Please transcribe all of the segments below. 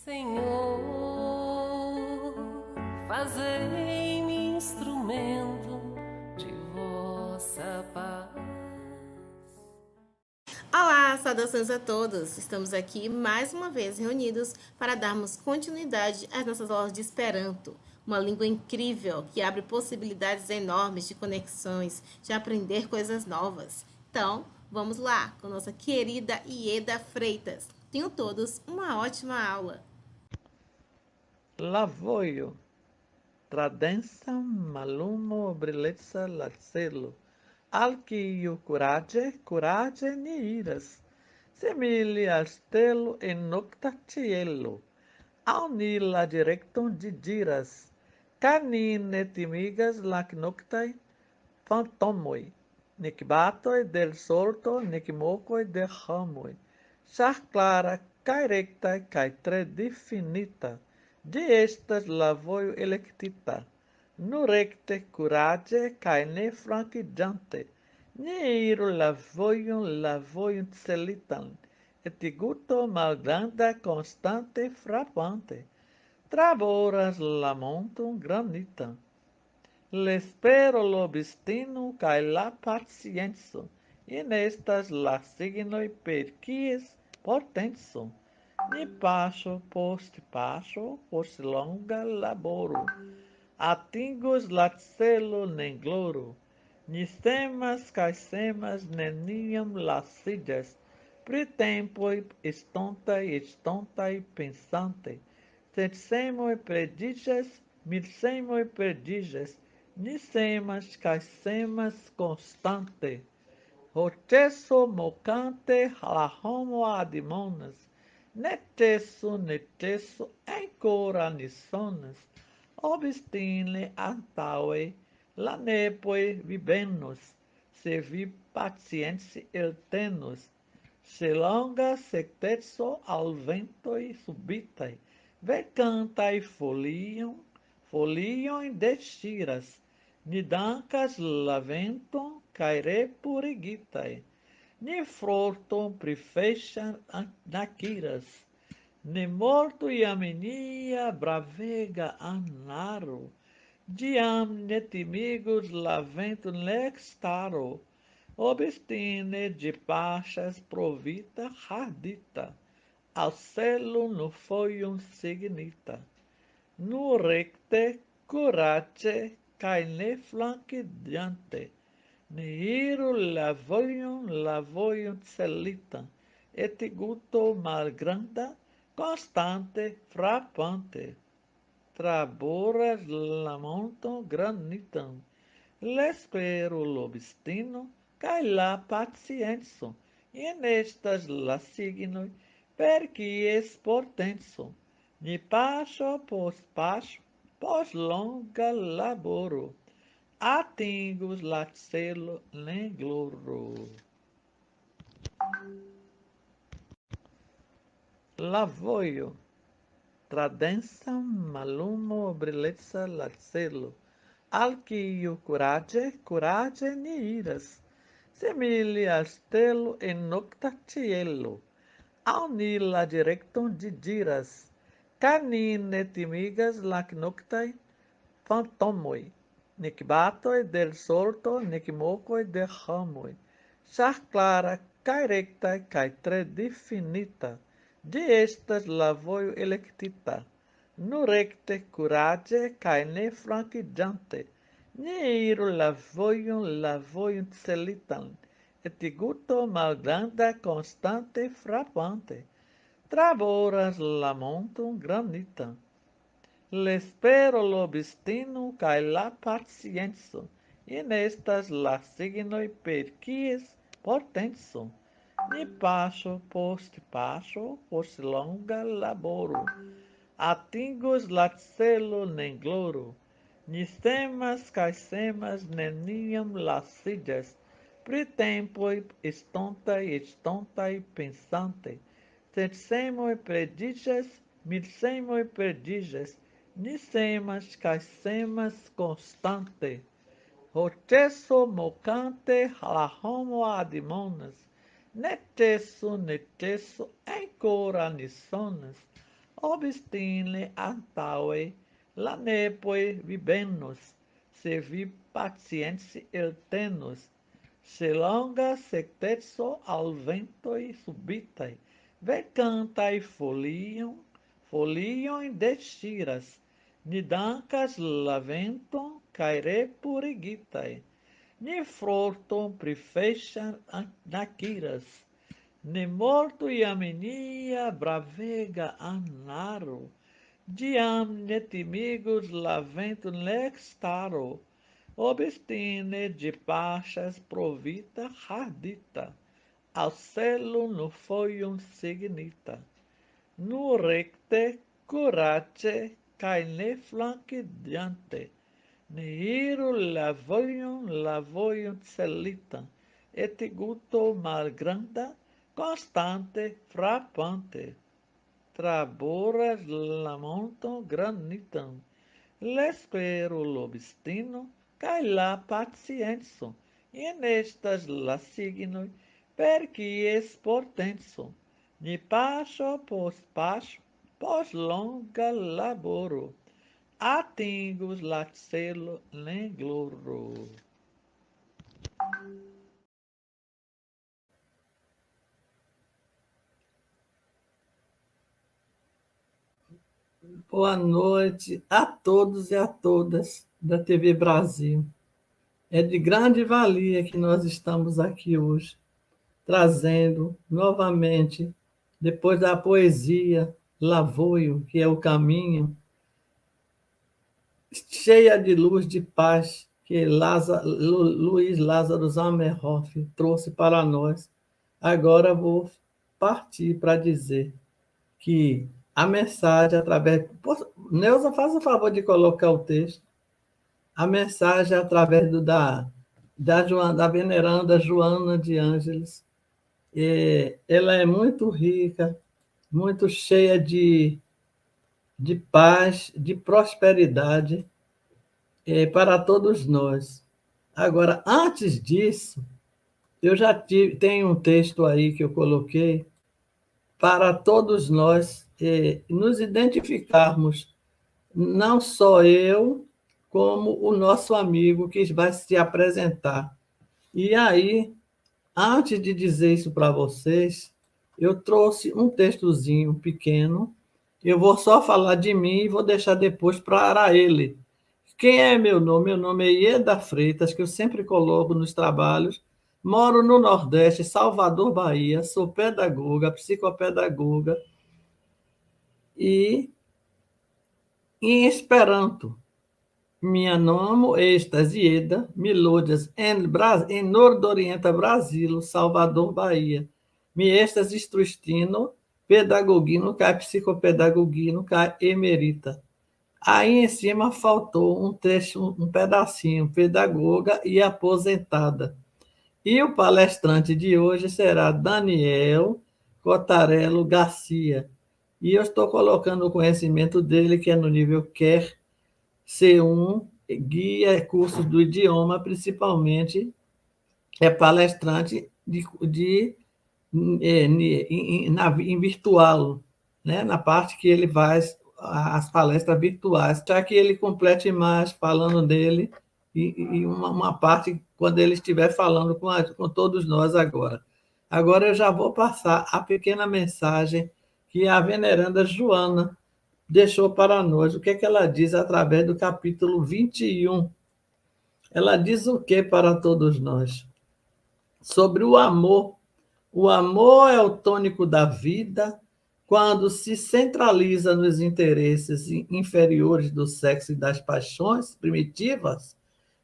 Senhor, fazei-me instrumento de vossa paz. Olá, saudações a todos! Estamos aqui mais uma vez reunidos para darmos continuidade às nossas aulas de Esperanto, uma língua incrível que abre possibilidades enormes de conexões, de aprender coisas novas. Então, vamos lá com nossa querida Ieda Freitas. Tenham todos uma ótima aula! Lavoio, tradensam malumo brileza lacelo, alquio curage ne iras, simili al stelo in nocta cielo, auni la directon diras, canine timigas lac noctae fantomoi, nec batoi del solto, nec mocoi de ramoi, char clara, cae recta, cae tre definita, de estas la voio electita, nu recte curage, cae ne franquigante, ne iru la voion celitan, et iguto malgranda constante frappante, traboras la monton granitan, l'espero l'obstino cae la pacienzo, in estas la signoi per quies potenso, ni passo post longa laboro, atingos la celo nen gloro, ni semas cae semas neniam lasigas, pri tempoi estontai pensante, sed semoi predigas, mil semoi predigas, ni semas cae semas constante. Rotesso mocante la homo admonas, netesso ancora nisonas, obstine antaue la nepoi vibenus, se vi paciensi eltenus, se longa sectesso al ventoi subitai, vecantai folion destiras, ni dancas la venton cae repurigitai, ni frorton prefechan naquiras, ne morto iamenia bravega anaro, diam ne timigos la vento nextaro, obstine de pachas provita hardita, ao celo no foium signita, nu recte curate cae ne flanquidante, ne iru la voion celita, et iguto malgranda, constante, frappante, traboras la monton granitam, l'espero l'obstino, cae la pacienzo, in estas la signoi, per quies potenso, ni passo, pos longa laboro, atingus la celo nen gloro. La voio, tradensam malumo brileza la celo, alquio curage ne iras, simili al stelo in nocta cielo, auni la directon diras, canine timigas lac noctae fantomoi, nec batoi del solto, nec mocoi de ramoi, char clara, cae recta, cae tre definita, de estas la voio electita, nu recte curage, cae ne franquigante, ne iru la voion celitan, et iguto malgranda constante frappante, traboras la monton granitam, l'espero l'obstino cae la pacienzo, in estas la signoi per quies potenso, ni passo post longa laboro, atingos la celo nen gloro, ni semas cae semas neniam lasigas, pri tempoi estontai pensante, sed semoi predigas, mil semoi predigas, ni semas cae semas constante, rotesso mocante la homo admonas, netesso ancora nisonas, obstine antaue, la nepoi vibenus, se vi patiensi eltenus, se longa sectezzo al ventoi subitai, vecantai folion destiras, nidancas la venton caere purigitai, ni frorton prefechan naquiras, ne morto iamenia bravega anaro, diam ne timigos la vento nextaro, obstine de pachas provita hardita, ao celo no foium signita, no recte curace cae ne flanque diante, ne iru la voium celitam, et guto malgranda, constante, frappante, traboras la monton granitam, l'espero l'obstino, cae la pacienzo, in estas la signoi, per quies portenso, ni passo, pos longa laboro, atingus la celo ne gloro. Boa noite a todos e a todas da TV Brasil. É de grande valia que nós estamos aqui hoje, trazendo novamente, depois da poesia Lavoio, que é o caminho, cheia de luz, de paz, que Luiz Lázaro Zamenhof trouxe para nós. Agora vou partir para dizer que a mensagem através... Neuza, faça o favor de colocar o texto. A mensagem através da veneranda Joana de Ângeles. Ela é muito rica, muito cheia de paz, de prosperidade para todos nós. Agora, antes disso, eu já tenho um texto aí que eu coloquei para todos nós nos identificarmos, não só eu, como o nosso amigo que vai se apresentar. E aí, antes de dizer isso para vocês, eu trouxe um textozinho pequeno, eu vou só falar de mim e vou deixar depois para ele. Quem é meu nome? Meu nome é Ieda Freitas, que eu sempre coloco nos trabalhos. Moro no Nordeste, Salvador, Bahia. Sou pedagoga, psicopedagoga e em Esperanto. Minha nomo estas Ieda, Milodias, em Nordorienta Brasilo, Salvador, Bahia. Mi estas instruistino, pedagogino, cai psicopedagogino, cai emerita. Aí em cima faltou um trecho, um pedacinho, pedagoga e aposentada. E o palestrante de hoje será Daniel Cotarello Garcia. E eu estou colocando o conhecimento dele, que é no nível QUER C1, guia cursos do idioma, principalmente é palestrante em virtual, né? Na parte que ele faz as palestras virtuais, já que ele complete mais falando dele e uma parte quando ele estiver falando com todos nós agora. Agora eu já vou passar a pequena mensagem que a veneranda Joana deixou para nós. O que é que ela diz através do capítulo 21? Ela diz o que para todos nós? Sobre o amor. O amor é o tônico da vida quando se centraliza nos interesses inferiores do sexo e das paixões primitivas.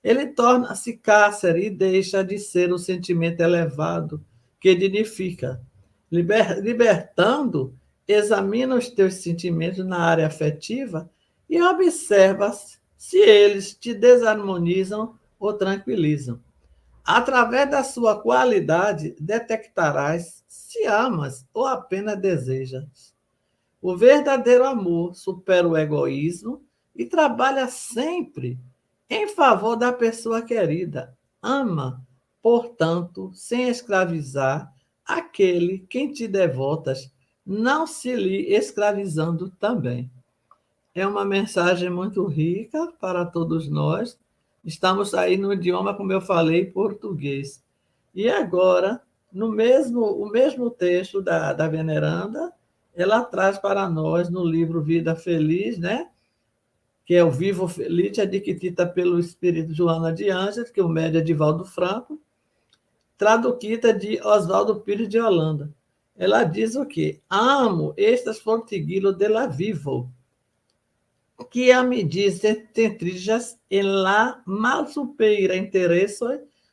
Ele torna-se cárcere e deixa de ser o sentimento elevado que dignifica. Libertando, examina os teus sentimentos na área afetiva e observa se eles te desarmonizam ou tranquilizam. Através da sua qualidade, detectarás se amas ou apenas desejas. O verdadeiro amor supera o egoísmo e trabalha sempre em favor da pessoa querida. Ama, portanto, sem escravizar aquele quem te devotas, não se lhe escravizando também. É uma mensagem muito rica para todos nós. Estamos aí no idioma, como eu falei, português. E agora, o mesmo texto da veneranda, ela traz para nós no livro Vida Feliz, né? Que é o Vivo Feliz, adquirida pelo Espírito Joana de Ângeles, que é o médio Edivaldo Franco, traduquita de Oswaldo Pires de Holanda. Ela diz o quê? Amo estas fortiguilo de la vivo, que a me dice tentrillas en la mal supera intereso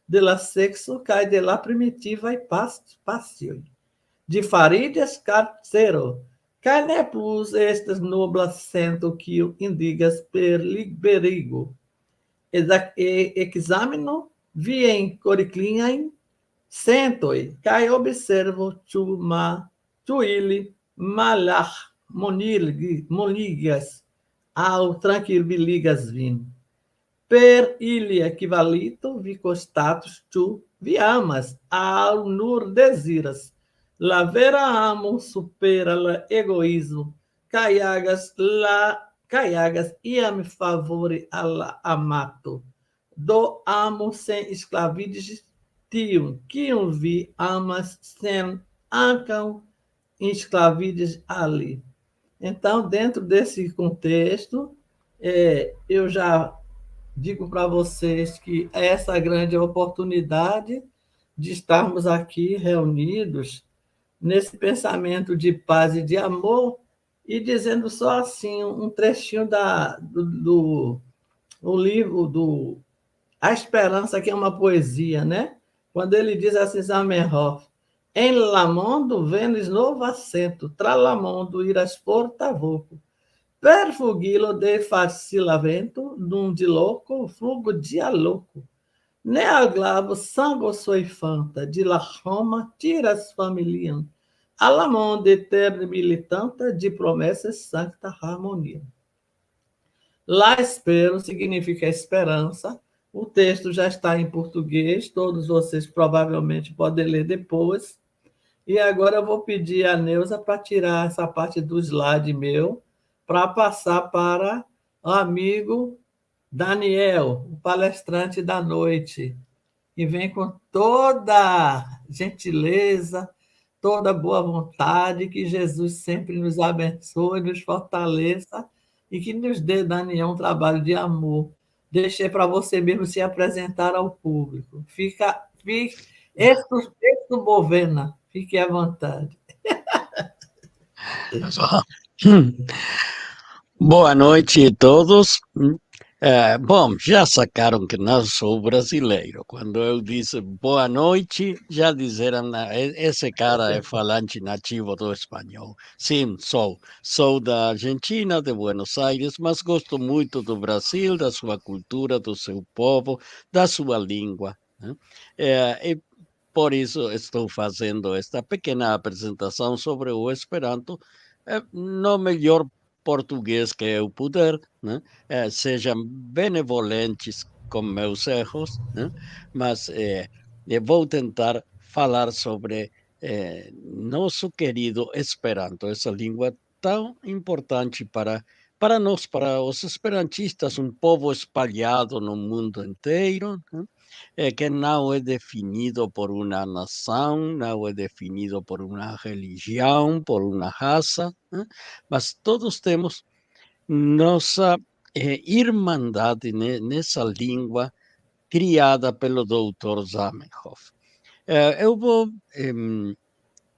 de la sexo cae de la primitiva e passio. De faridas carcero, cae ne plus estas noblas sento que indigas per liberigo. Examino vien coriclinhain sentoi, cae observo tu ili malach monigas ao tranquiligas vin. Per ili equivalito vi costatus tu vi amas ao nur desiras. La vera amo supera la egoísmo. Caiagas iam favore alla amato. Do amo sem esclavides tium, quium vi amas sem ancam esclavides ali. Então, dentro desse contexto, eu já digo para vocês que essa grande oportunidade de estarmos aqui reunidos nesse pensamento de paz e de amor e dizendo só assim um trechinho do o livro do A Esperança, que é uma poesia, né? Quando ele diz assim, Zamenhof, em Lamondo venes novo acento, tra Lamondo iras portavoco, per fugilo de facilavento, num de louco, flugo dia louco. Ne aglavo sango soifanta, de la Roma tiras familiam, alamonde eterno militanta, de promessas sancta harmonia. Lá espero significa esperança. O texto já está em português, todos vocês provavelmente podem ler depois. E agora eu vou pedir a Neuza para tirar essa parte do slide meu, para passar para o amigo Daniel, o palestrante da noite, que vem com toda gentileza, toda boa vontade, que Jesus sempre nos abençoe, nos fortaleça e que nos dê, Daniel, um trabalho de amor. Deixei para você mesmo se apresentar ao público. Esto Bovena, fique à vontade. Boa noite a todos. Bom, já sacaram que não sou brasileiro. Quando eu disse boa noite, já disseram, esse cara é falante nativo do espanhol. Sim, sou. Sou da Argentina, de Buenos Aires, mas gosto muito do Brasil, da sua cultura, do seu povo, da sua língua, né? E por isso estou fazendo esta pequena apresentação sobre o Esperanto, no melhor português que eu puder, né? Sejam benevolentes com meus erros, né? Mas vou tentar falar sobre nosso querido Esperanto, essa língua tão importante para nós, para os esperantistas, um povo espalhado no mundo inteiro, né? Que não é definido por uma nação, não é definido por uma religião, por uma raça, né? Mas todos temos nossa irmandade nessa língua criada pelo Dr. Zamenhof. Eu vou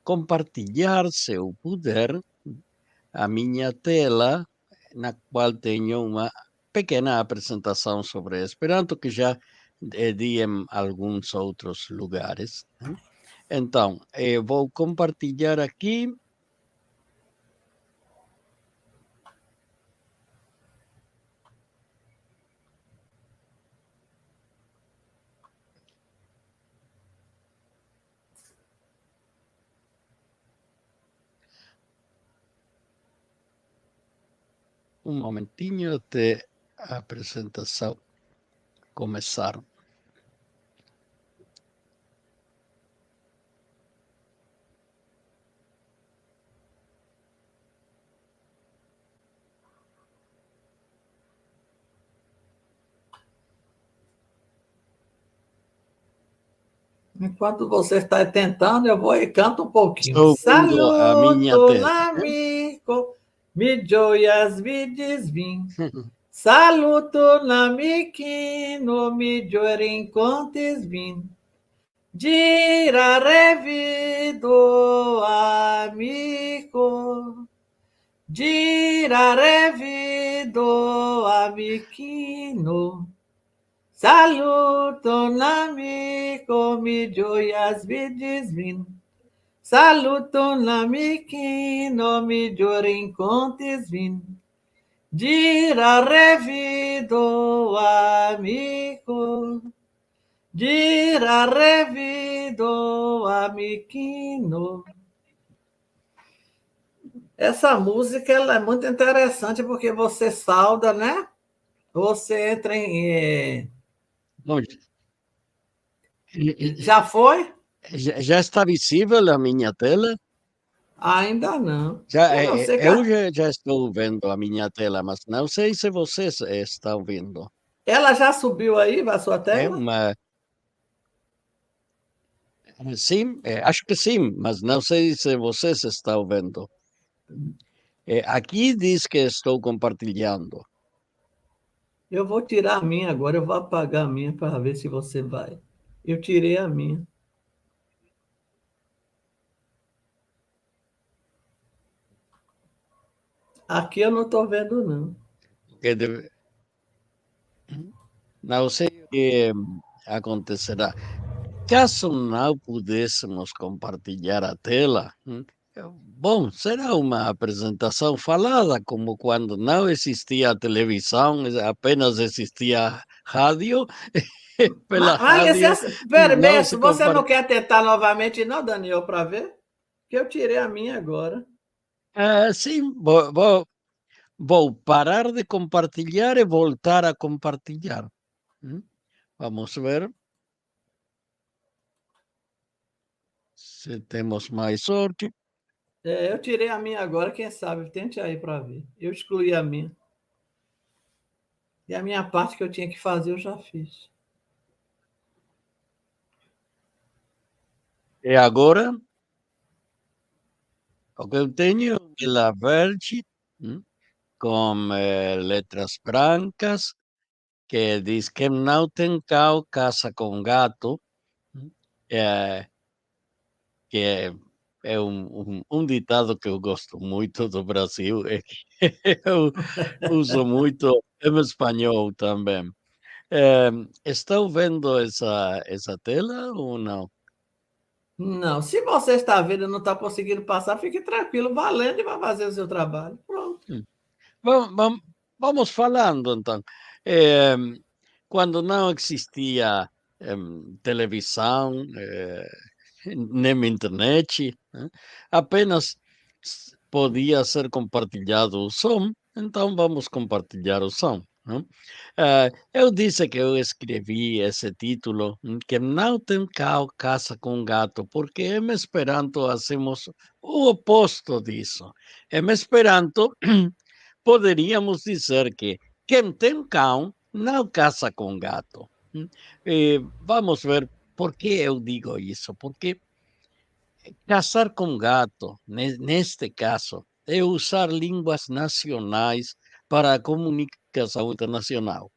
compartilhar, se eu puder, a minha tela, na qual tenho uma pequena apresentação sobre Esperanto, que já di em alguns outros lugares, né? Então, vou compartilhar aqui. Um momentinho até a apresentação começar. Enquanto você está tentando, eu vou e canto um pouquinho. Estou vendo a minha Saluto tela. l'amico, mi gioias vidis vin. Saluto l'amichino, mi gioia rencontres vin. Gira revido amico, gira revido amichino. Saluto l'amico, mi gioias vidis vin. Saluto l'amichino, mi gioia rencontres vin. Gira revido amico, gira revido amichino. Essa música ela é muito interessante porque você sauda, né? Você entra em... Bom, Já foi? já está visível a minha tela? Ainda não. Já, Eu não sei que eu já estou vendo a minha tela, mas não sei se vocês estão vendo. ela já subiu aí a sua É tela? uma. Sim, acho que sim, mas não sei se vocês estão vendo. Aqui diz que estou compartilhando. Eu vou tirar a minha agora, eu vou apagar a minha para ver se você vai. Eu tirei a minha. Aqui eu não estou vendo, não. Que Não sei o que acontecerá. Caso não pudéssemos compartilhar a tela, bom, será uma apresentação falada, como quando não existia televisão, apenas existia rádio. Pela Mas rádio licença, não se permesso, você não compartilha. quer tentar novamente, não, Daniel, para ver? Que eu tirei a minha agora. Sim, vou parar de compartilhar e voltar a compartilhar. Vamos ver se temos mais sorte. Eu tirei a minha agora, quem sabe? Tente aí para ver. Eu excluí a minha. E a minha parte que eu tinha que fazer, eu já fiz. E agora, o que eu tenho é La Verge, com letras brancas, que diz que não tem cão, caça com gato, eh, que é um ditado que eu gosto muito do Brasil, é que eu uso muito em espanhol também. Estão vendo essa tela ou não? Não, se você está vendo e não está conseguindo passar, fique tranquilo, valendo e vai fazer o seu trabalho. Pronto. Hum. Vamos falando então. Eh, Quando não existia televisão, nem internet, né, apenas podia ser compartilhado o som, então vamos compartilhar o som. Né? Eu disse que eu escrevi esse título, que não tem cão caça com gato, porque em Esperanto hacemos o oposto disso. Em Esperanto, poderíamos dizer que quem tem cão não caça com gato. Vamos ver por que eu digo isso. Porque caçar com gato, neste caso, é usar línguas nacionais para a comunicação internacional.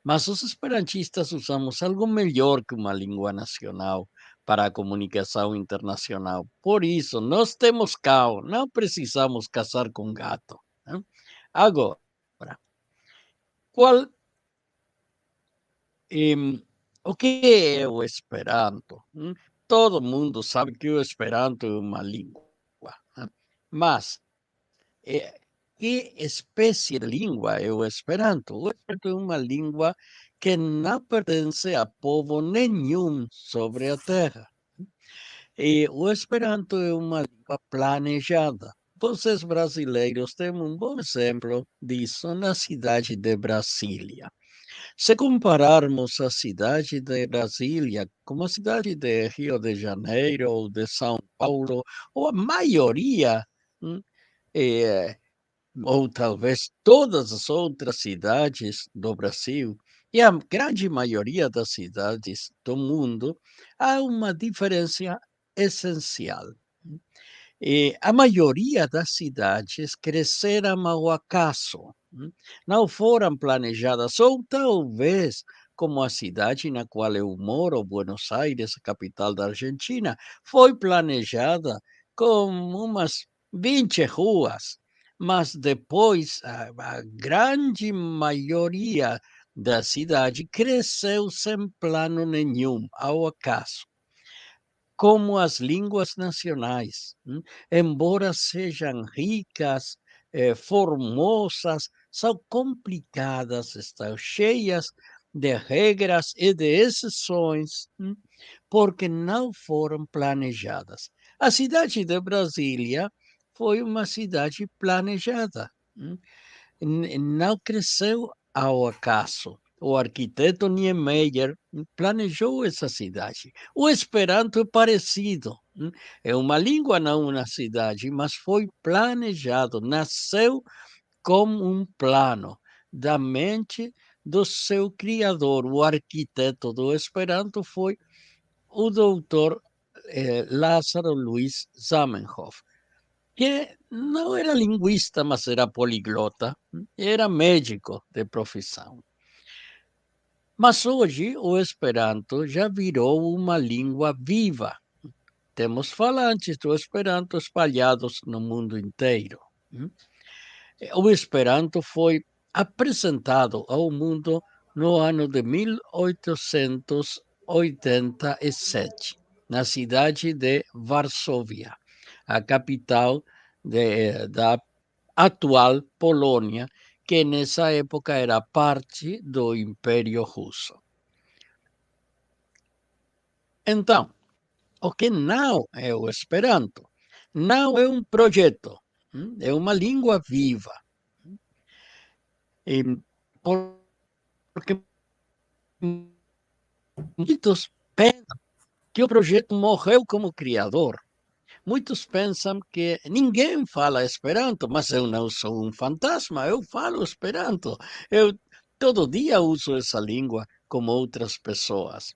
Mas os esperantistas usamos algo melhor que uma língua nacional para a comunicação internacional. Por isso, nós temos cão, não precisamos caçar com gato. Né? Agora, qual, o que é o Esperanto? Todo mundo sabe que o Esperanto é uma língua, né? Mas que espécie de língua é o Esperanto? O Esperanto é uma língua que não pertence a povo nenhum sobre a Terra. E o Esperanto é uma língua planejada. Vocês brasileiros têm um bom exemplo disso na cidade de Brasília. Se compararmos a cidade de Brasília com a cidade de Rio de Janeiro ou de São Paulo, ou a maioria, ou talvez todas as outras cidades do Brasil, E a grande maioria das cidades do mundo há uma diferença essencial. E a maioria das cidades cresceram ao acaso, não foram planejadas, ou talvez, como a cidade na qual eu moro, Buenos Aires, a capital da Argentina, foi planejada com umas 20 ruas, mas depois a grande maioria da cidade cresceu sem plano nenhum, ao acaso como as línguas nacionais, embora sejam ricas, formosas, são complicadas, estão cheias de regras e de exceções, porque não foram planejadas. A cidade de Brasília foi uma cidade planejada, não cresceu ao acaso. O arquiteto Niemeyer planejou essa cidade. O Esperanto é parecido. É uma língua, não uma cidade, mas foi planejado, nasceu como um plano da mente do seu criador. O arquiteto do Esperanto foi o doutor Lázaro Luiz Zamenhof, que não era linguista, mas era poliglota, era médico de profissão. Mas hoje o Esperanto já virou uma língua viva. Temos falantes do Esperanto espalhados no mundo inteiro. O Esperanto foi apresentado ao mundo no ano de 1887, na cidade de Varsóvia, a capital da atual Polônia, que nessa época era parte do Império Russo. Então, o que não é o Esperanto? Não é um projeto, é uma língua viva. E porque muitos pensam que o projeto morreu como criador. Muitos pensam que ninguém fala Esperanto, mas eu não sou um fantasma, eu falo Esperanto. Eu todo dia uso essa língua como outras pessoas.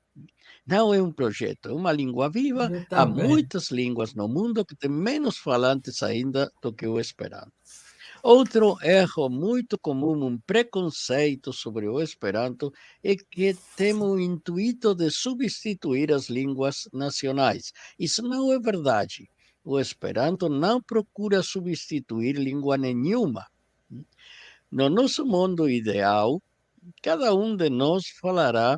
Não é um projeto, é uma língua viva. Eu Há também. muitas línguas no mundo que têm menos falantes ainda do que o Esperanto. Outro erro muito comum, um preconceito sobre o Esperanto, é que tem o intuito de substituir as línguas nacionais. Isso não é verdade. O Esperanto não procura substituir língua nenhuma. No nosso mundo ideal, cada um de nós falará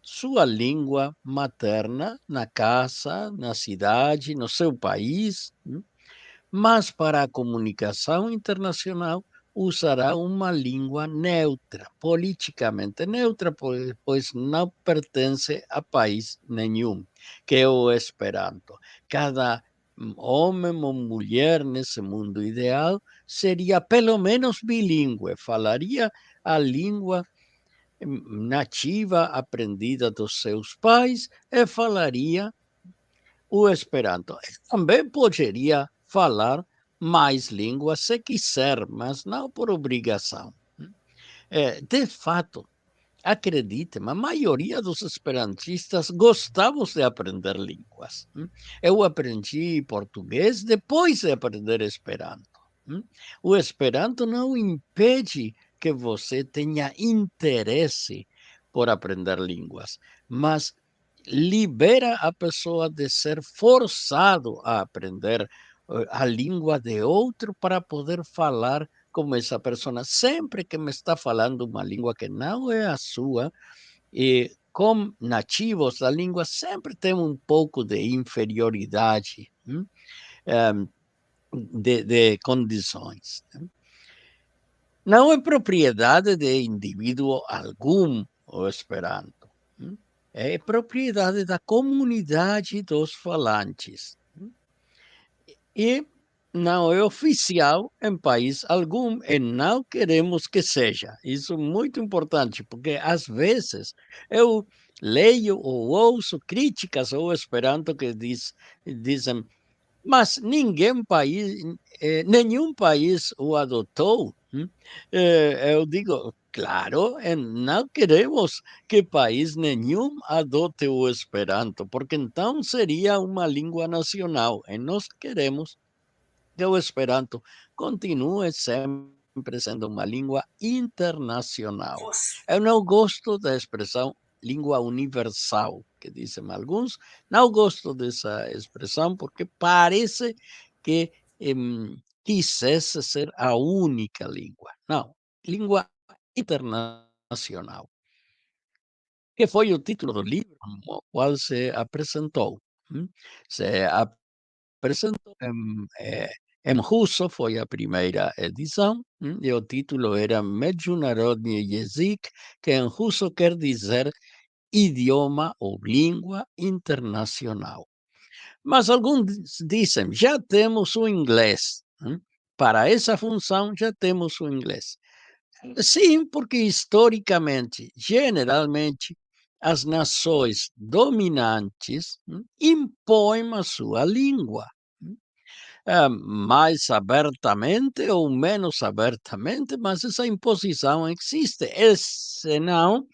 sua língua materna na casa, na cidade, no seu país, mas para a comunicação internacional usará uma língua neutra, politicamente neutra, pois não pertence a país nenhum, que é o Esperanto. Cada homem ou mulher nesse mundo ideal seria pelo menos bilíngue, falaria a língua nativa aprendida dos seus pais e falaria o Esperanto. Também poderia falar mais línguas se quiser, mas não por obrigação. De fato, acredite-me, a maioria dos esperantistas gostamos de aprender línguas. Eu aprendi português depois de aprender Esperanto. O Esperanto não impede que você tenha interesse por aprender línguas, mas libera a pessoa de ser forçado a aprender a língua de outro para poder falar como essa pessoa. Sempre que me está falando uma língua que não é a sua, e com nativos da língua, sempre tem um pouco de inferioridade de condições. Não é propriedade de indivíduo algum o Esperanto. É propriedade da comunidade dos falantes. E não é oficial em país algum e não queremos que seja. Isso é muito importante, porque às vezes eu leio ou ouço críticas ao Esperanto que dizem, mas nenhum país o adotou. Eu digo, Claro, não queremos que país nenhum adote o Esperanto, porque então seria uma língua nacional, e nós queremos que o Esperanto continue sempre sendo uma língua internacional. Eu não gosto da expressão língua universal, que dizem alguns. Não gosto dessa expressão porque parece que quisesse ser a única língua. Não, língua internacional, que foi o título do livro no qual se apresentou. Se apresentou em russo, foi a primeira edição, e o título era Međunarodni jezik, que em russo quer dizer idioma ou língua internacional. Mas alguns dizem, já temos o inglês. Para essa função, já temos o inglês. Sim, porque historicamente, generalmente, as nações dominantes impõem a sua língua, mais abertamente ou menos abertamente, mas essa imposição existe. E senão,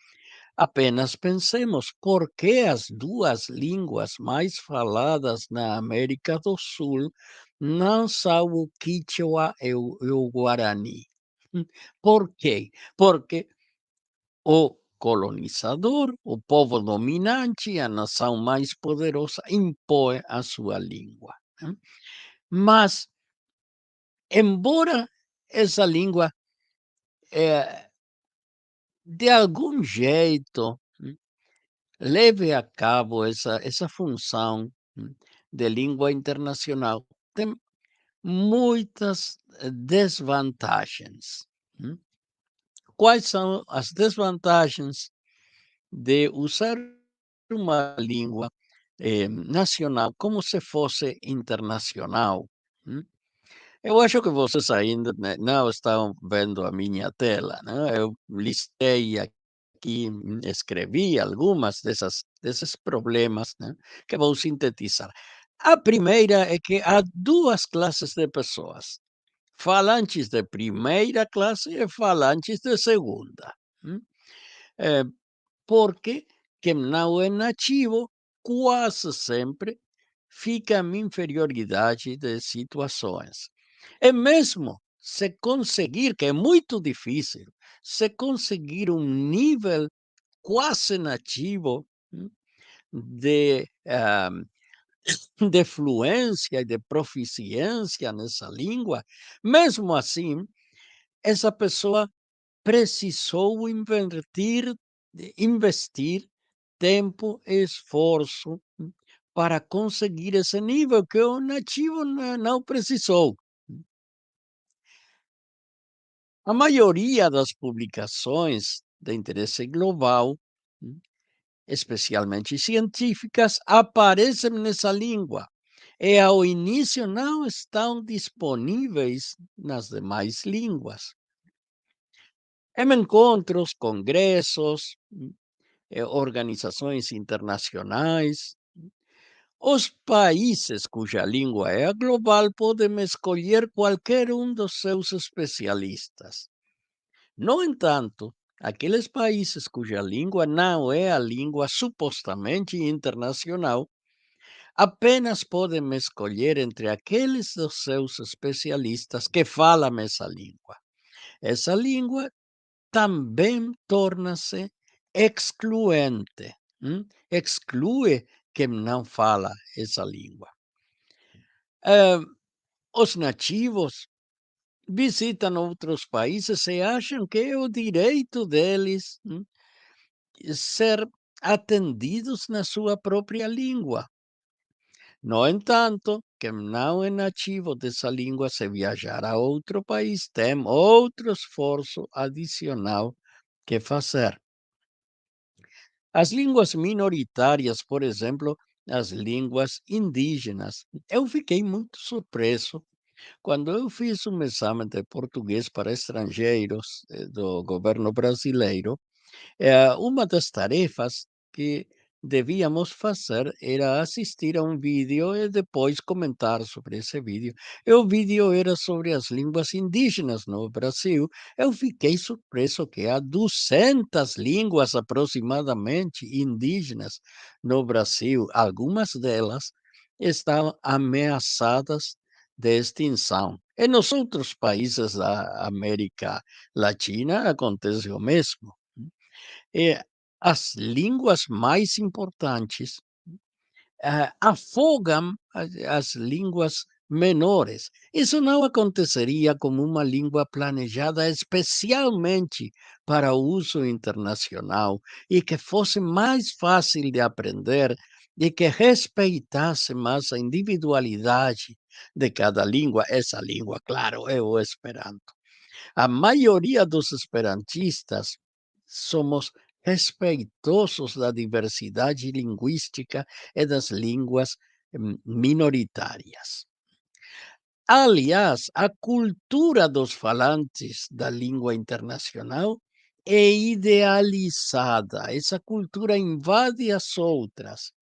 apenas pensemos por que as duas línguas mais faladas na América do Sul não são o Quichua e o Guarani. Por quê? Porque o colonizador, o povo dominante, a nação mais poderosa, impõe a sua língua. Mas, embora essa língua, de algum jeito, leve a cabo essa função de língua internacional, tem muitas desvantagens. Quais são as desvantagens de usar uma língua nacional como se fosse internacional? Eu acho que vocês ainda não estão vendo a minha tela, né? Eu listei aqui, escrevi algumas desses problemas, né, que vou sintetizar. A primeira é que há duas classes de pessoas: falantes de primeira classe e falantes de segunda. Eh, Porque quem não é nativo quase sempre fica em inferioridade de situações. É mesmo se conseguir, que é muito difícil, se conseguir um nível quase nativo de, de fluência e de proficiência nessa língua, mesmo assim, essa pessoa precisou investir tempo e esforço para conseguir esse nível que o nativo não precisou. A maioria das publicações de interesse global, especialmente científicas, aparecem nessa língua e ao início não estão disponíveis nas demais línguas. Em encontros, congressos, organizações internacionais, os países cuja língua é a global podem escolher qualquer um dos seus especialistas. No entanto, aqueles países cuja língua não é a língua supostamente internacional, apenas podem escolher entre aqueles dos seus especialistas que falam essa língua. Essa língua também torna-se excluente. Exclui quem não fala essa língua. Os nativos visitam outros países e acham que é o direito deles ser atendidos na sua própria língua. No entanto, quem não é nativo dessa língua, se viajar a outro país, tem outro esforço adicional que fazer. As línguas minoritárias, por exemplo, as línguas indígenas. Eu fiquei muito surpreso quando eu fiz um exame de português para estrangeiros do governo brasileiro. Uma das tarefas que devíamos fazer era assistir a um vídeo e depois comentar sobre esse vídeo. E o vídeo era sobre as línguas indígenas no Brasil. Eu fiquei surpreso que há 200 línguas aproximadamente indígenas no Brasil. Algumas delas estão ameaçadas de extinção. E nos outros países da América Latina acontece o mesmo. E as línguas mais importantes afogam as línguas menores. Isso não aconteceria como uma língua planejada especialmente para uso internacional e que fosse mais fácil de aprender e que respeitasse mais a individualidade de cada língua. Essa língua, claro, é o Esperanto. A maioria dos esperantistas somos respeitosos da diversidade linguística e das línguas minoritárias. Aliás, a cultura dos falantes da língua internacional é idealizada. Essa cultura invade as outras.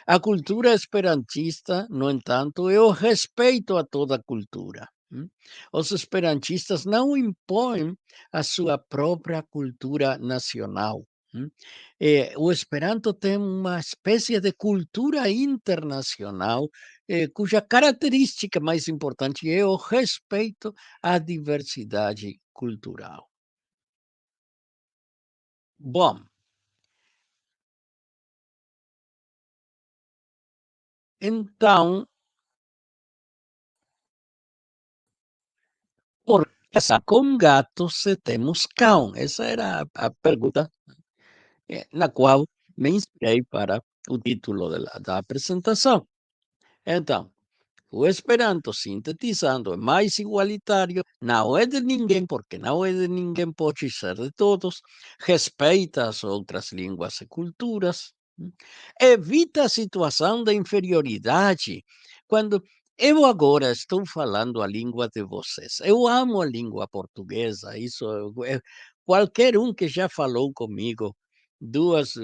A cultura esperantista, no entanto, é o respeito a toda cultura. Os esperantistas não impõem a sua própria cultura nacional. O Esperanto tem uma espécie de cultura internacional, cuja característica mais importante é o respeito à diversidade cultural. Bom, então, por casar com gato se temos cão? Essa era a pergunta na qual me inspirei para o título da apresentação. Então, o Esperanto, sintetizando, é mais igualitário, não é de ninguém, porque não é de ninguém, pode ser de todos, respeita as outras línguas e culturas, evita a situação de inferioridade. Quando eu agora estou falando a língua de vocês, eu amo a língua portuguesa, isso qualquer um que já falou comigo 2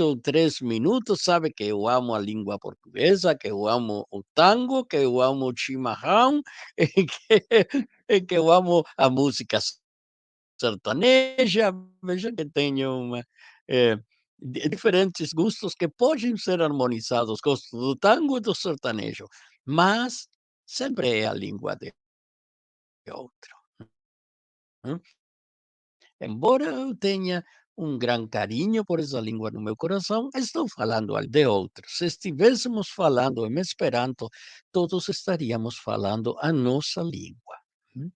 ou 3 minutos sabe que eu amo a língua portuguesa, que eu amo o tango, que eu amo o chimarrão, e que eu amo a música sertaneja. Veja que tenho eh, diferentes gostos que podem ser harmonizados, gosto do tango e do sertanejo, mas sempre é a língua de outro. Hum. Embora eu tenha um grande carinho por essa língua no meu coração, estou falando de outro. Se estivéssemos falando em Esperanto, todos estaríamos falando a nossa língua. Hum.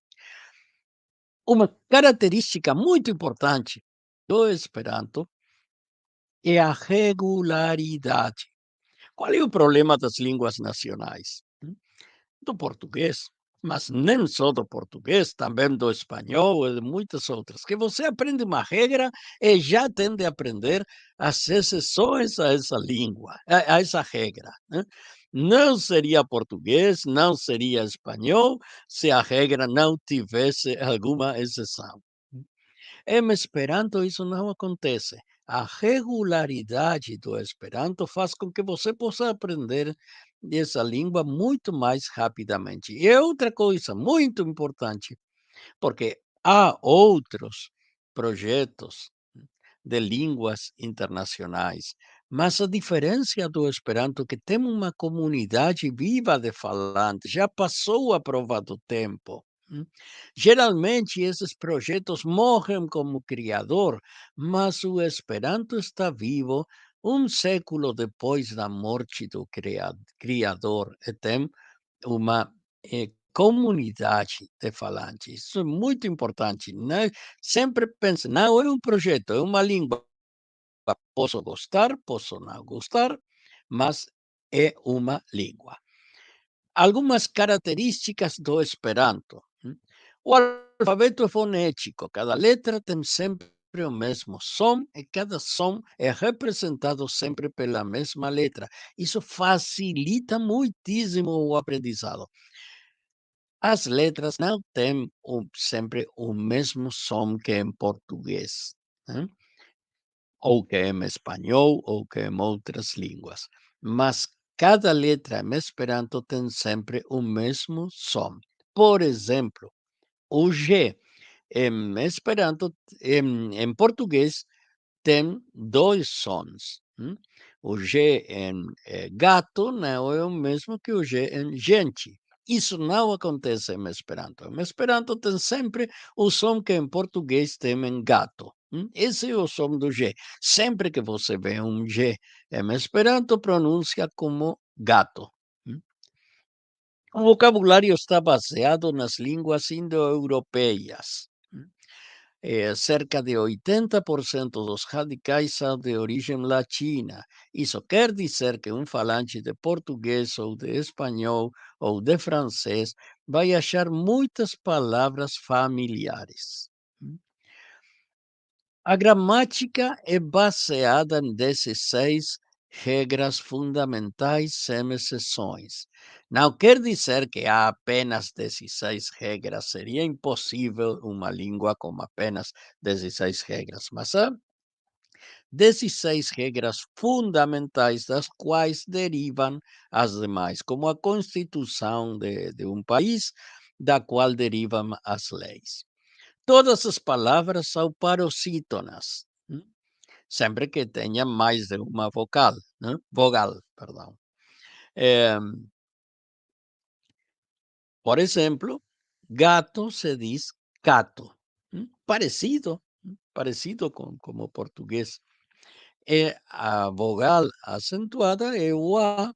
Uma característica muito importante do Esperanto é a regularidade. Qual é o problema das línguas nacionais? Do português, mas nem só do português, também do espanhol e de muitas outras, que você aprende uma regra e já tende a aprender as exceções a essa língua, a essa regra, né? Não seria português, não seria espanhol, se a regra não tivesse alguma exceção. Em Esperanto isso não acontece. A regularidade do Esperanto faz com que você possa aprender essa língua muito mais rapidamente. E é outra coisa muito importante, porque há outros projetos de línguas internacionais, mas a diferença do Esperanto é que tem uma comunidade viva de falantes, já passou a prova do tempo. Geralmente esses projetos morrem como criador, mas o Esperanto está vivo um século depois da morte do criador e tem uma comunidade de falantes. Isso é muito importante, né? Sempre pense, não é um projeto, é uma língua. Posso gostar, posso não gostar, mas é uma língua. Algumas características do Esperanto. O alfabeto é fonético, cada letra tem sempre o mesmo som e cada som é representado sempre pela mesma letra. Isso facilita muitíssimo o aprendizado. As letras não têm sempre o mesmo som que em português, né? ou que em espanhol, ou que em outras línguas. Mas cada letra em Esperanto tem sempre o mesmo som. Por exemplo, o G em Esperanto, em português, tem dois sons. O G em gato não é o mesmo que o G em gente. Isso não acontece em Esperanto. Em Esperanto tem sempre o som que em português tem em gato. Esse é o som do G. Sempre que você vê um G em Esperanto, pronuncia como gato. O vocabulário está baseado nas línguas indo-europeias. Cerca de 80% dos radicais são de origem latina. Isso quer dizer que um falante de português ou de espanhol ou de francês vai achar muitas palavras familiares. A gramática é baseada em 16 regras fundamentais sem exceções. Não quer dizer que há apenas 16 regras. Seria impossível uma língua com apenas 16 regras, mas há 16 regras fundamentais das quais derivam as demais, como a constituição de um país, da qual derivam as leis. Todas as palavras são parossítonas, sempre que tenha mais de uma vocal, né? Vogal, perdão. Por exemplo, gato se diz gato, parecido com como português. A vogal acentuada é o A,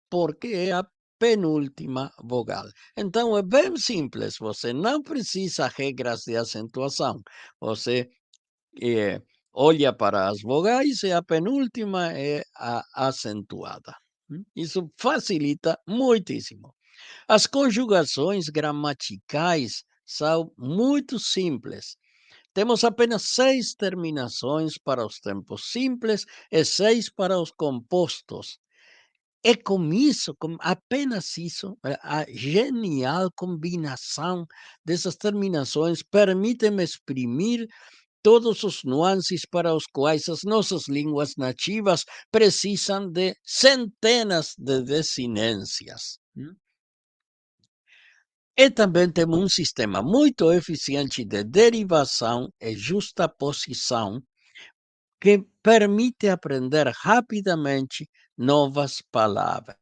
porque é a penúltima vogal. Então, é bem simples, você não precisa regras de acentuação. Você olha para as vogais e a penúltima é a acentuada. Isso facilita muitíssimo. As conjugações gramaticais são muito simples. Temos apenas 6 terminações para os tempos simples e 6 para os compostos. É com isso, com apenas isso, a genial combinação dessas terminações permite-me exprimir todos os nuances para os quais as nossas línguas nativas precisam de centenas de desinências. E também temos um sistema muito eficiente de derivação e justaposição que permite aprender rapidamente novas palavras.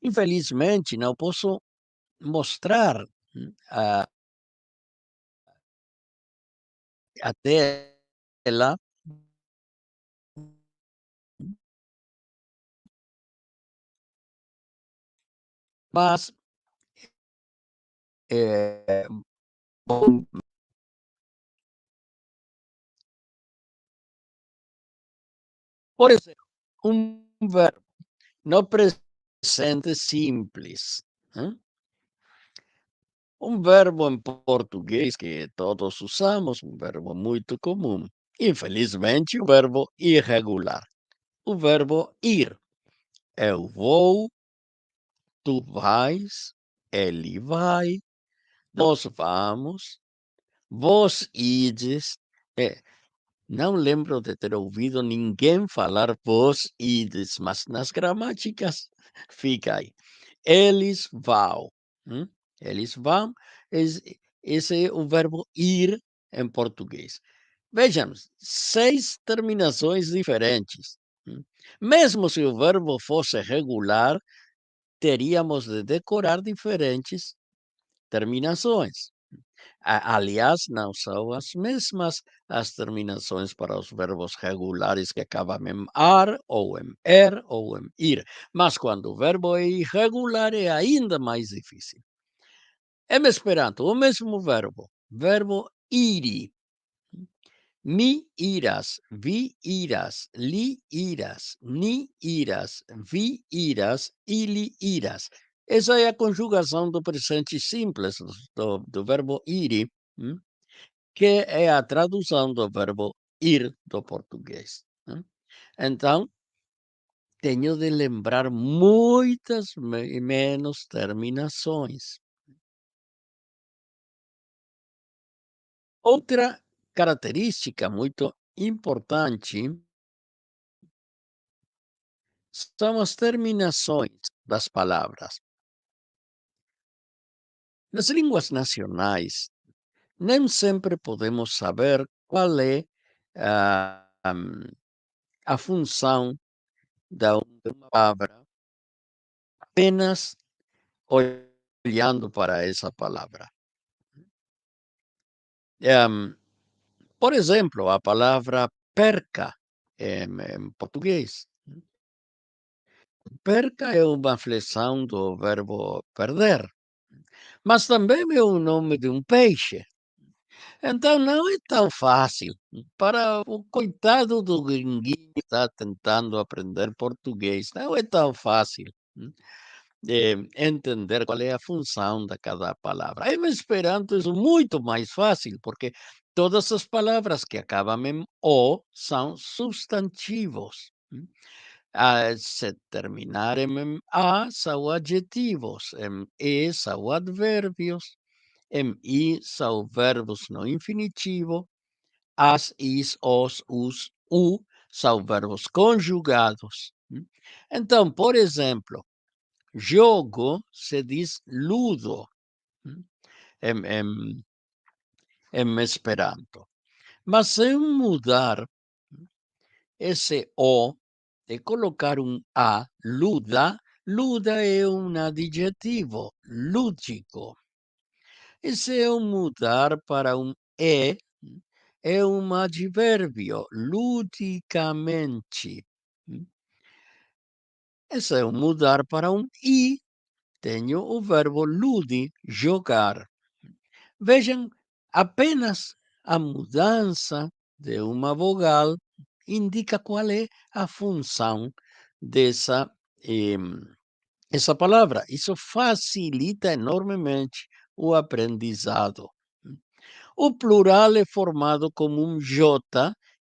Infelizmente, não posso mostrar a, a tela, mas, bom, por exemplo, um verbo no presente simples. Um verbo em português que todos usamos, um verbo muito comum. Infelizmente, o verbo irregular. O verbo ir. Eu vou, tu vais, ele vai, nós vamos, vós ides. Não lembro de ter ouvido ninguém falar vós ides, mas nas gramáticas fica aí. Eles vão. Eles vão. Esse é o verbo ir em português. Vejamos, 6 terminações diferentes. Mesmo se o verbo fosse regular, teríamos de decorar diferentes terminações. Aliás, não são as mesmas as terminações para os verbos regulares que acabam em ar, ou em er, ou em ir. Mas quando o verbo é irregular, é ainda mais difícil. Em Esperanto, o mesmo verbo iri. Mi iras, vi iras, li iras, ni iras, vi iras, ili iras. Essa é a conjugação do presente simples, do verbo iri, que é a tradução do verbo ir do português. Então, tenho de lembrar muitas menos terminações. Outra característica muito importante são as terminações das palavras. Nas línguas nacionais, nem sempre podemos saber qual é a função da uma palavra apenas olhando para essa palavra. Por exemplo, a palavra perca em português. Perca é uma flexão do verbo perder, mas também é o nome de um peixe. Então não é tão fácil para o coitado do gringuinho que está tentando aprender português. Não é tão fácil entender qual é a função de cada palavra. Em Esperanto é muito mais fácil, porque todas as palavras que acabam em "o" são substantivos. Se terminarem em "a", são adjetivos, em "e" são advérbios, em "i" são verbos no infinitivo, as, is, os, u são verbos conjugados. Então, por exemplo, jogo se diz ludo em, em, em Esperanto. Mas se eu mudar esse O e colocar um A, luda, luda é um adjetivo, lúdico. E se eu mudar para um E, é um advérbio, ludicamente. E se eu mudar para um I, tenho o verbo ludi, jogar. Vejam, apenas a mudança de uma vogal indica qual é a função dessa essa palavra. Isso facilita enormemente o aprendizado. O plural é formado como um J,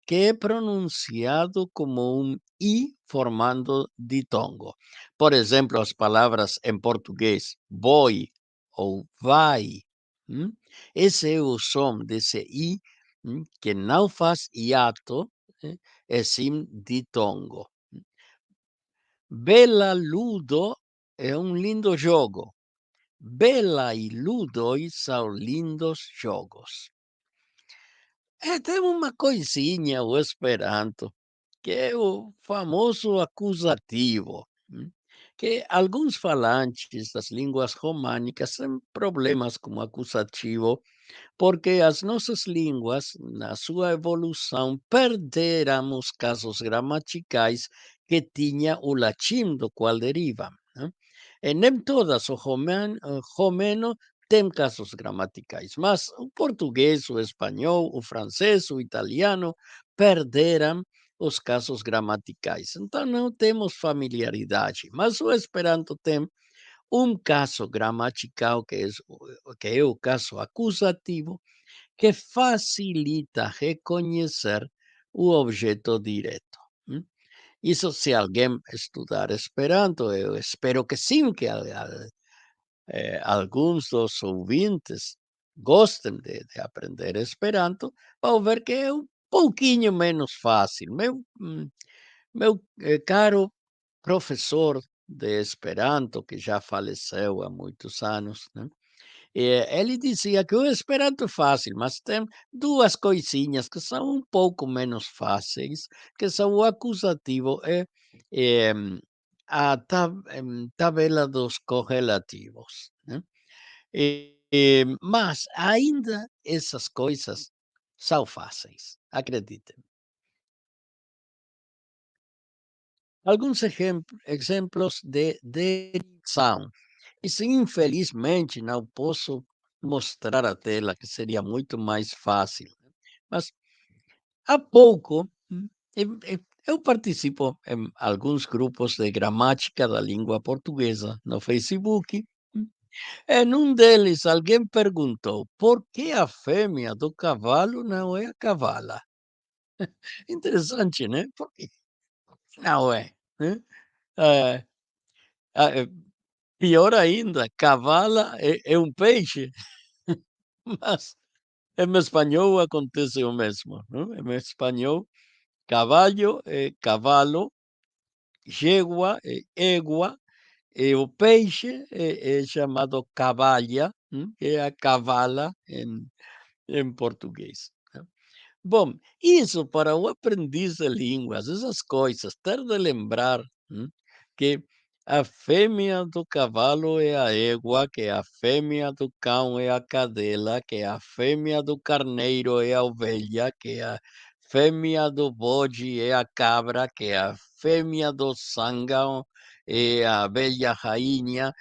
que é pronunciado como um I, formando ditongo. Por exemplo, as palavras em português boi ou vai. Esse é o som desse I, que não faz hiato, é sim ditongo. Bela Ludo é um lindo jogo. Bela e Ludoi são lindos jogos. Tem uma coisinha, o Esperanto, que é o famoso acusativo, que alguns falantes das línguas românicas têm problemas com o acusativo, porque as nossas línguas, na sua evolução, perderam os casos gramaticais que tinha o latim, do qual derivam. Né? E nem todas, o romeno tem casos gramaticais, mas o português, o espanhol, o francês, o italiano perderam os casos gramaticais. Então não temos familiaridade, mas o Esperanto tem um caso gramatical que é o caso acusativo, que facilita reconhecer o objeto direto. Isso, se alguém estudar Esperanto, eu espero que sim, que alguns dos ouvintes gostem de aprender Esperanto, vão ver que é um pouquinho menos fácil. Meu caro professor de Esperanto, que já faleceu há muitos anos, né? Ele dizia que o Esperanto é fácil, mas tem duas coisinhas que são um pouco menos fáceis, que são o acusativo e tabela dos correlativos. Né? Mas ainda essas coisas são fáceis, acreditem. Alguns exemplos de derivação. Isso, infelizmente, não posso mostrar a tela, que seria muito mais fácil. Mas há pouco, eu participo em alguns grupos de gramática da língua portuguesa no Facebook. Em um deles, alguém perguntou por que a fêmea do cavalo não é a cavala. Interessante, né? Por que não é? Né? Eh, eh, Pior ainda, cavala é um peixe. Mas Em espanhol acontece o mesmo, não? Em espanhol, caballo é cavalo, yegua é égua, e o peixe é chamado cavalha, que é a cavala em português. Né? Bom, isso para o aprendiz de línguas, essas coisas, ter de lembrar que a fêmea do cavalo é a égua, que a fêmea do cão é a cadela, que a fêmea do carneiro é a ovelha, que a fêmea do bode é a cabra, que a fêmea do zángano é a abelha rainha.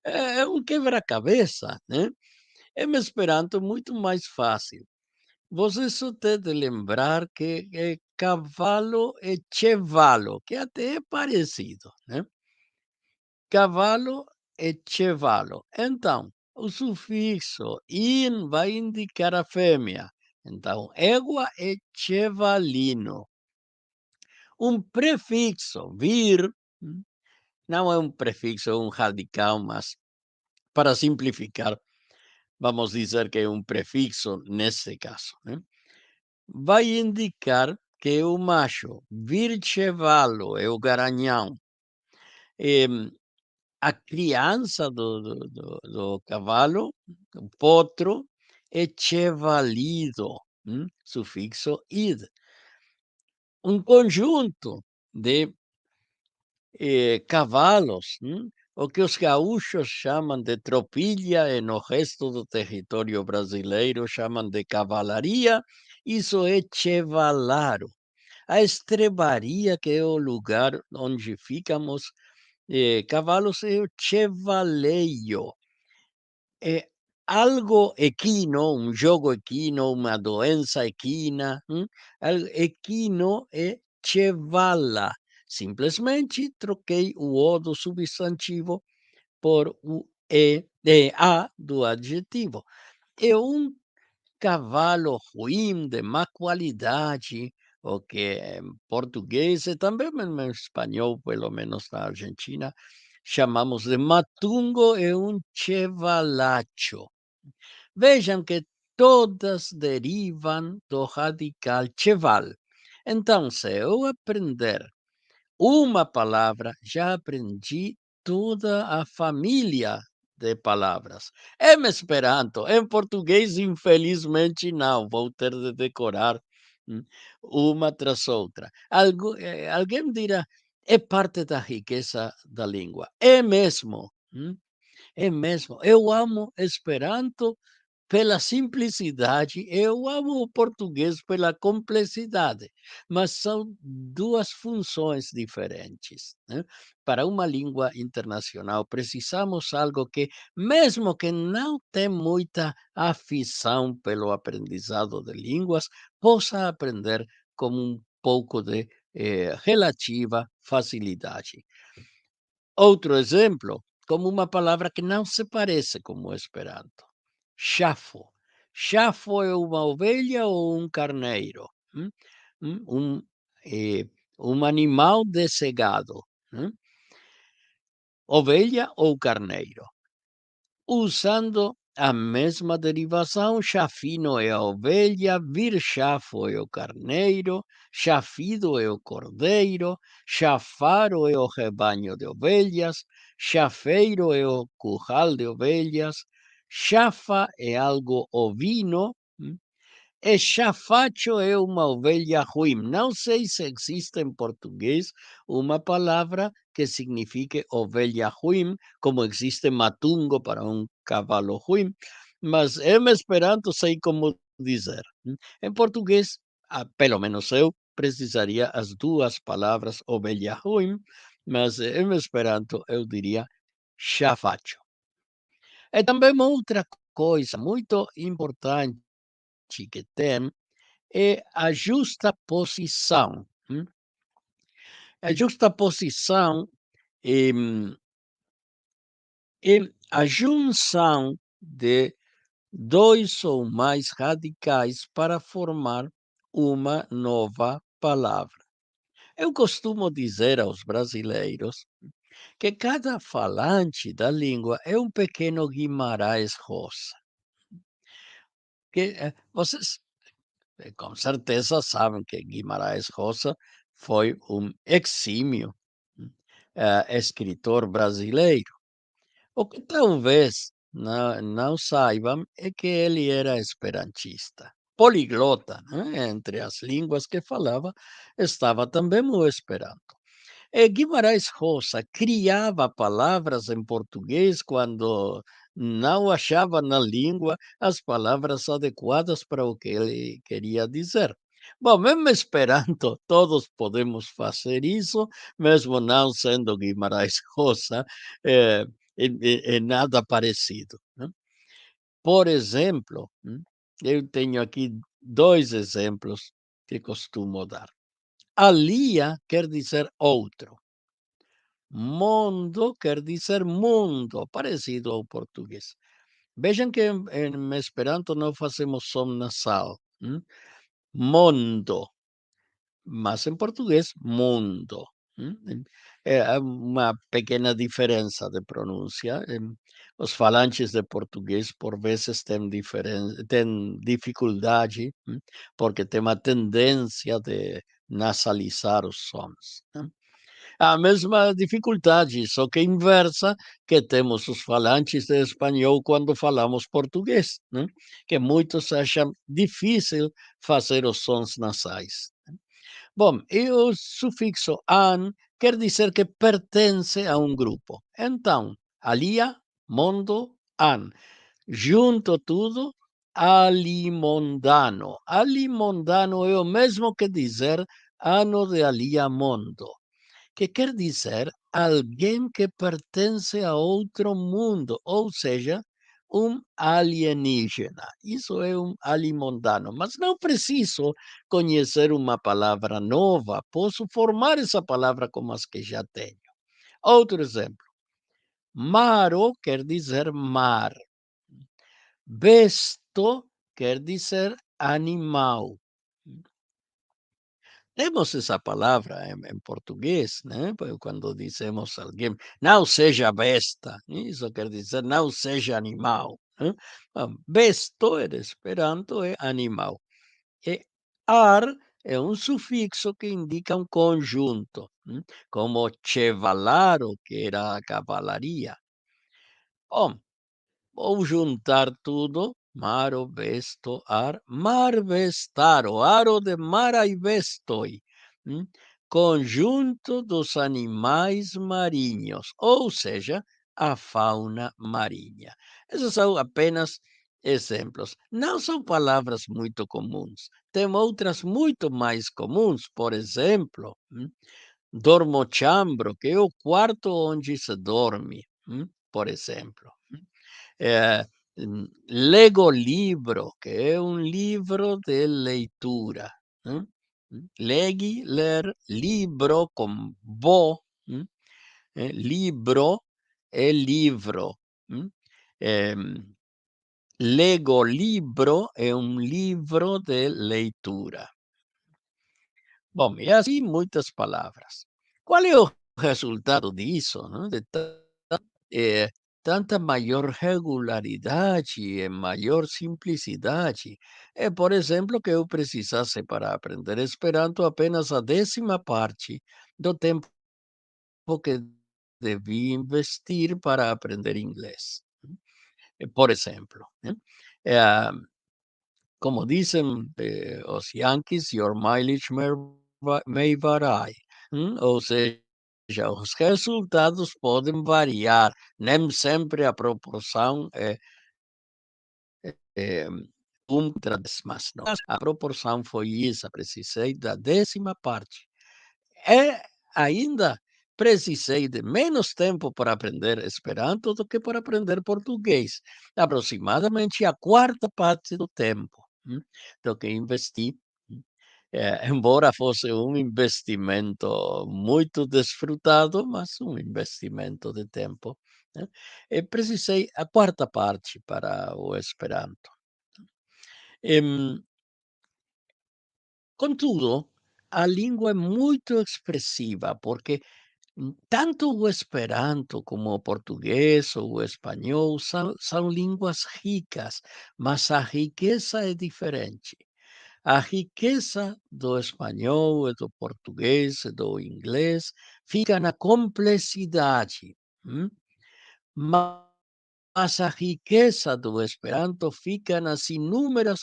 É um quebra-cabeça, né? É um Esperanto muito mais fácil. Você só tem de lembrar que cavalo é chevalo, que até é parecido, né? Cavalo é chevalo. Então, o sufixo in vai indicar a fêmea. Então, égua é chevalino. Um prefixo, vir, não é um prefixo, é um radical, mas para simplificar, vamos dizer que é um prefixo nesse caso, né? Vai indicar que o macho, virchevalo, é o garanhão. A criança do cavalo, o potro, é chevalido, sufixo id. Um conjunto de cavalos, o que os gaúchos chamam de tropilha e no resto do território brasileiro chamam de cavalaria, isso é chevalaro. A estrebaria, que é o lugar onde ficamos cavalos, é o chevaleio. É algo equino, um jogo equino, uma doença equina. Equino é chevala. Simplesmente troquei o O do substantivo por o A do adjetivo. É um cavalo ruim, de má qualidade, o que em português e também em espanhol, pelo menos na Argentina, chamamos de matungo e um chevalacho. Vejam que todas derivam do radical cheval. Então, se eu aprender uma palavra, já aprendi toda a família de palavras. Em Esperanto, em português, infelizmente não, vou ter de decorar uma tras outra. Alguém dirá, é parte da riqueza da língua. É mesmo, é mesmo. Eu amo Esperanto pela simplicidade, eu amo o português pela complexidade, mas são duas funções diferentes, né? Para uma língua internacional, precisamos algo que, mesmo que não tenha muita afição pelo aprendizado de línguas, possa aprender com um pouco de relativa facilidade. Outro exemplo, como uma palavra que não se parece com o Esperanto. Chafo. Chafo é uma ovelha ou um carneiro? Hum? Hum, Um, eh, um animal dessegado. Ovelha ou carneiro? Usando a mesma derivação, chafino é a ovelha, virchafo é o carneiro, chafido é o cordeiro, chafaro é o rebanho de ovelhas, chafeiro é o curral de ovelhas, chafa é algo ovino, e chafacho é uma ovelha ruim. Não sei se existe em português uma palavra que signifique ovelha ruim, como existe matungo para um cavalo ruim, mas em Esperanto sei como dizer. Em português, pelo menos eu, precisaria as duas palavras ovelha ruim, mas em Esperanto eu diria chafacho. É também uma outra coisa muito importante que tem é a justaposição. A justaposição é a junção de dois ou mais radicais para formar uma nova palavra. Eu costumo dizer aos brasileiros que cada falante da língua é um pequeno Guimarães Rosa. vocês com certeza sabem que Guimarães Rosa foi um exímio escritor brasileiro. O que talvez não saibam é que ele era esperantista, poliglota, né? Entre as línguas que falava estava também o esperanto. Guimarães Rosa criava palavras em português quando não achava na língua as palavras adequadas para o que ele queria dizer. Bom, mesmo Esperanto, todos podemos fazer isso, mesmo não sendo Guimarães Rosa, é, é nada parecido, né? Por exemplo, eu tenho aqui dois exemplos que costumo dar. Alia quer dizer outro. Mondo quer dizer mundo, parecido ao português. Vejam que em Esperanto não fazemos som nasal. Mondo, mas em português, mundo. Há uma pequena diferença de pronúncia. Os falantes de português, por vezes, têm dificuldade, porque tem uma tendência de nasalizar os sons. A mesma dificuldade, só que inversa, que temos os falantes de espanhol quando falamos português, né? Que muitos acham difícil fazer os sons nasais. Bom, e o sufixo "an" quer dizer que pertence a um grupo. Então, alia, mondo, an. Junto tudo, alimondano. Alimondano é o mesmo que dizer ano de alia mondo, que quer dizer alguém que pertence a outro mundo, ou seja, um alienígena. Isso é um alimondano, mas não preciso conhecer uma palavra nova, posso formar essa palavra com as que já tenho. Outro exemplo, maro quer dizer mar, besto quer dizer animal. Temos essa palavra em português, né? Quando dizemos a alguém, não seja besta, isso quer dizer não seja animal, né? Besto, em Esperanto, é animal. E ar é um sufixo que indica um conjunto, como chevalaro, que era a cavalaria. Bom, vou juntar tudo, maro, besto, ar, marvestaro, aro de mara e bestoi, hum? Conjunto dos animais marinhos, ou seja, a fauna marinha. Esses são apenas exemplos. Não são palavras muito comuns. Tem outras muito mais comuns, por exemplo, dormochambro, que é o quarto onde se dorme, por exemplo. Eh, Lego livro, que é um livro de leitura. Hum? Legi, ler, libro com bo. Libro é livro. hum? Em, Lego libro é um livro de leitura. Bom, e assim muitas palavras. Qual é o resultado disso, não? eh, Tanta maior regularidade e maior simplicidade. Por exemplo, que eu precisasse para aprender Esperanto apenas a décima parte do tempo que devia investir para aprender inglês. Por exemplo, né? Eh, Como dicen os Yankees, your mileage may vary. Ou seja, os resultados podem variar, nem sempre a proporção é contra 10, mas não. A proporção foi essa, precisei da décima parte. É ainda precisei de menos tempo para aprender Esperanto do que para aprender português, aproximadamente a quarta parte do tempo, do que investi, embora fosse um investimento muito desfrutado, mas um investimento de tempo, né? E precisei a quarta parte para o Esperanto. Em, Contudo, a língua é muito expressiva, porque Tanto o Esperanto como o português ou o espanhol são línguas ricas, mas a riqueza é diferente. A riqueza do espanhol, e do português, e do inglês fica na complexidade. hum? Mas a riqueza do Esperanto fica nas inúmeras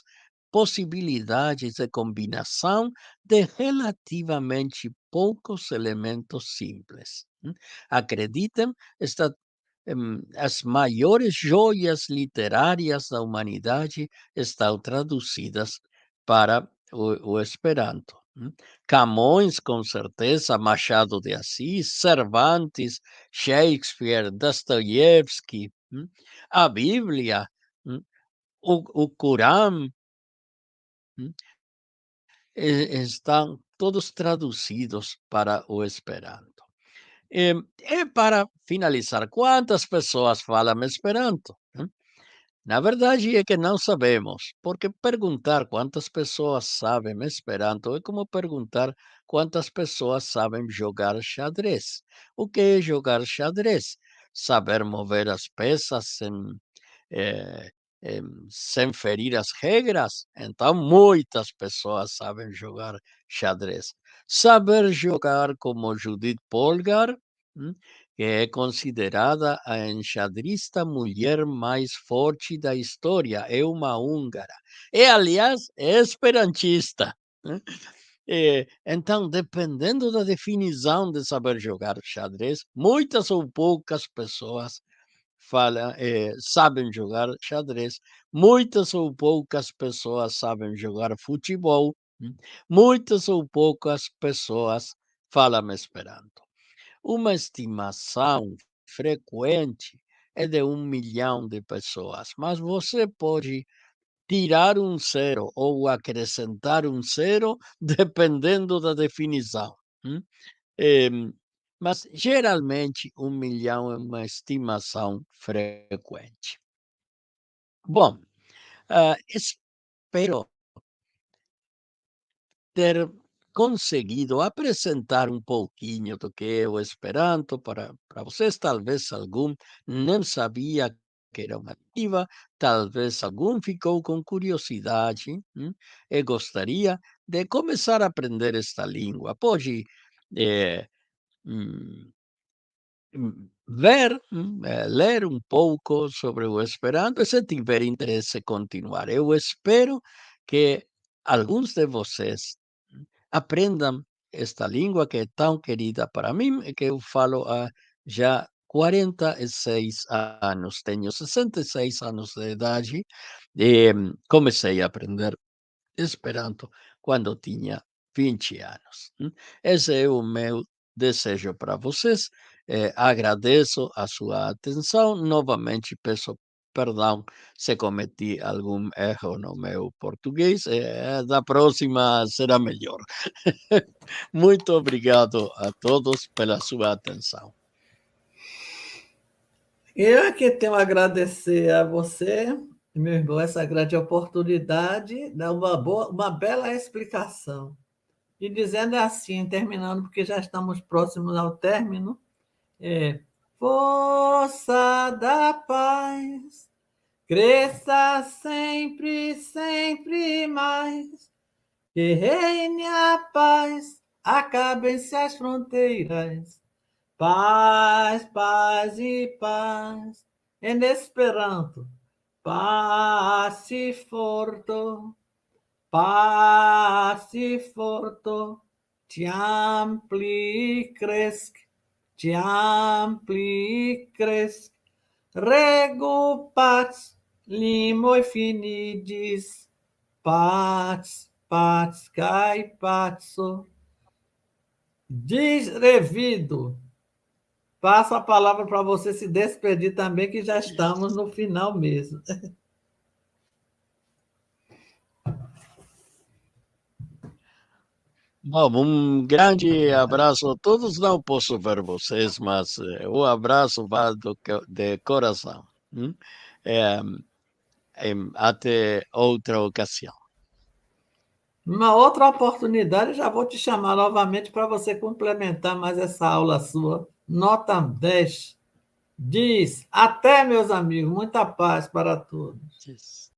possibilidades de combinação de relativamente poucos elementos simples. Acreditem, as maiores joias literárias da humanidade estão traduzidas para o Esperanto. Camões, com certeza, Machado de Assis, Cervantes, Shakespeare, Dostoiévski, a Bíblia, hum, o Corão, hum, estão todos traduzidos para o Esperanto. E para finalizar, quantas pessoas falam Esperanto? Na verdade é que não sabemos, porque perguntar quantas pessoas sabem Esperanto é como perguntar quantas pessoas sabem jogar xadrez. O que é jogar xadrez? Saber mover as peças eh, sem ferir as regras. Então, muitas pessoas sabem jogar xadrez. Saber jogar como Judith Polgar, hum, que é considerada a enxadrista mulher mais forte da história, é uma húngara. E, aliás, é esperantista. Então, dependendo da definição de saber jogar xadrez, muitas ou poucas pessoas sabem jogar xadrez, muitas ou poucas pessoas sabem jogar futebol, muitas ou poucas pessoas falam Esperanto. Uma estimação frequente é de 1 milhão de pessoas, mas você pode tirar um zero ou acrescentar um zero, dependendo da definição. hum? Em, mas geralmente 1 milhão é uma estimação frequente. Bom, espero ter conseguido apresentar um pouquinho do que é o Esperanto para vocês. Talvez algum não sabia que era uma língua, talvez algum ficou com curiosidade, e gostaria de começar a aprender esta língua. Pode eh, hum, ler um pouco sobre o Esperanto e, se tiver interesse, continuar. Eu espero que alguns de vocês aprendam esta língua que é tão querida para mim e que eu falo há já 46 anos. Tenho 66 anos de idade e comecei a aprender Esperanto quando tinha 20 anos. Esse é o meu desejo para vocês. Agradeço a sua atenção. Novamente peço perdão se cometi algum erro no meu português. Da próxima será melhor. Muito obrigado a todos pela sua atenção. Eu aqui tenho a agradecer a você, meu irmão, essa grande oportunidade, dar uma bela explicação. E dizendo assim, terminando, porque já estamos próximos ao término, força da paz, cresça sempre, sempre mais, que reine a paz, acabem-se as fronteiras, paz, paz e paz, en Esperanto, pace forto, pace forto, te ampli cresc, regu pax, limoi finidis, pax, pax, kai paxo. Desrevido. Passo a palavra para você se despedir também, que já estamos no final mesmo. Bom, um grande abraço a todos. Não posso ver vocês, mas o abraço vai de coração. Eh, Até outra ocasião. Numa outra oportunidade, já vou te chamar novamente para você complementar mais essa aula sua. Nota 10. Diz, até, meus amigos, muita paz para todos. Yes.